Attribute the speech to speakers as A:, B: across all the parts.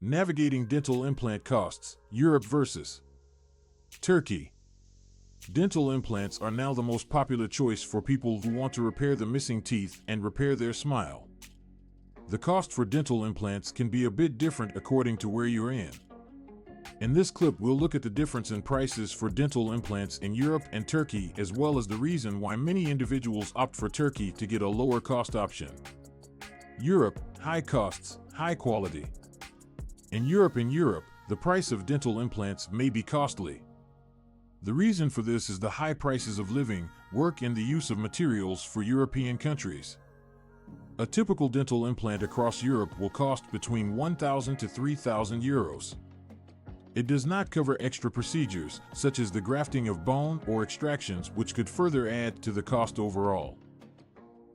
A: Navigating dental implant costs, Europe versus Turkey. Dental implants are now the most popular choice for people who want to repair the missing teeth and repair their smile. The cost for dental implants can be a bit different according to where you're in. In this clip, we'll look at the difference in prices for dental implants in Europe and Turkey, as well as the reason why many individuals opt for Turkey to get a lower cost option. Europe, high costs, high quality. In Europe, the price of dental implants may be costly. The reason for this is the high prices of living, work, and the use of materials for European countries. A typical dental implant across Europe will cost between 1,000 to 3,000 euros. It does not cover extra procedures, such as the grafting of bone or extractions, which could further add to the cost overall.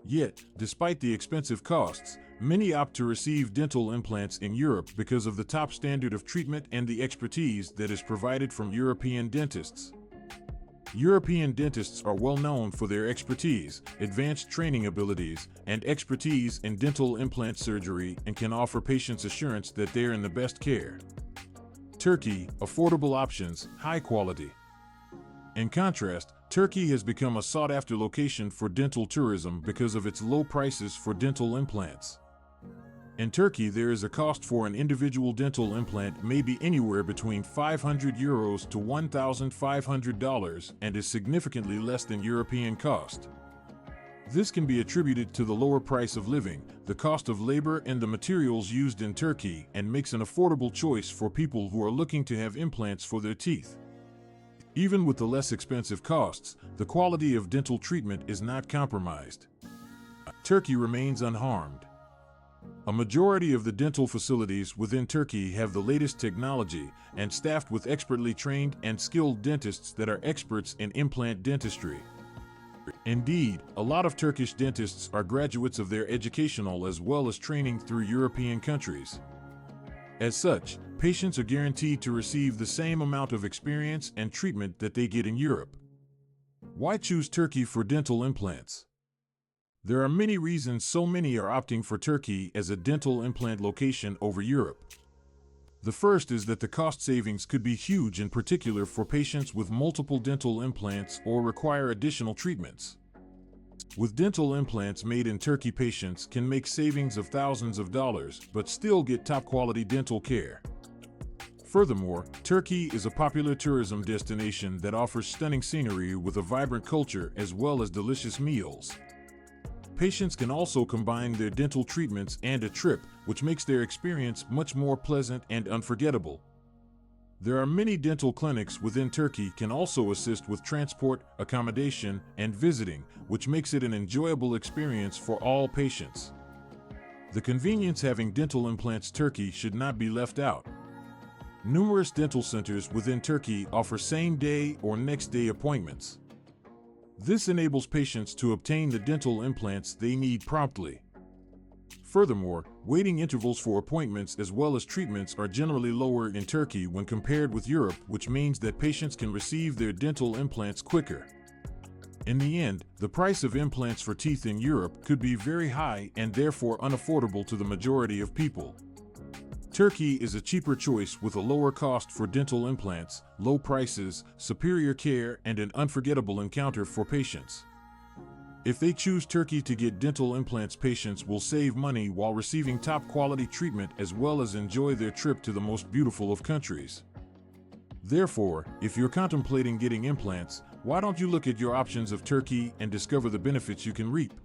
A: Yet, despite the expensive costs, many opt to receive dental implants in Europe because of the top standard of treatment and the expertise that is provided from European dentists. European dentists are well known for their expertise, advanced training abilities, and expertise in dental implant surgery, and can offer patients assurance that they're in the best care. Turkey, affordable options, high quality. In contrast, Turkey has become a sought-after location for dental tourism because of its low prices for dental implants. In Turkey, there is a cost for an individual dental implant may be anywhere between 500 euros to $1,500 and is significantly less than European cost. This can be attributed to the lower price of living, the cost of labor, and the materials used in Turkey, and makes an affordable choice for people who are looking to have implants for their teeth. Even with the less expensive costs, the quality of dental treatment is not compromised. Turkey remains unharmed. A majority of the dental facilities within Turkey have the latest technology and staffed with expertly trained and skilled dentists that are experts in implant dentistry. Indeed, a lot of Turkish dentists are graduates of their educational as well as training through European countries. As such, patients are guaranteed to receive the same amount of experience and treatment that they get in Europe. Why choose Turkey for dental implants? There are many reasons so many are opting for Turkey as a dental implant location over Europe. The first is that the cost savings could be huge, in particular for patients with multiple dental implants or require additional treatments. With dental implants made in Turkey, patients can make savings of thousands of dollars but still get top-quality dental care. Furthermore, Turkey is a popular tourism destination that offers stunning scenery with a vibrant culture as well as delicious meals. Patients can also combine their dental treatments and a trip, which makes their experience much more pleasant and unforgettable. There are many dental clinics within Turkey can also assist with transport, accommodation, and visiting, which makes it an enjoyable experience for all patients. The convenience having dental implants Turkey should not be left out. Numerous dental centers within Turkey offer same-day or next-day appointments. This enables patients to obtain the dental implants they need promptly. Furthermore, waiting intervals for appointments as well as treatments are generally lower in Turkey when compared with Europe, which means that patients can receive their dental implants quicker. In the end, the price of implants for teeth in Europe could be very high and therefore unaffordable to the majority of people. Turkey is a cheaper choice with a lower cost for dental implants, low prices, superior care, and an unforgettable encounter for patients. If they choose Turkey to get dental implants, patients will save money while receiving top-quality treatment as well as enjoy their trip to the most beautiful of countries. Therefore, if you're contemplating getting implants, why don't you look at your options of Turkey and discover the benefits you can reap?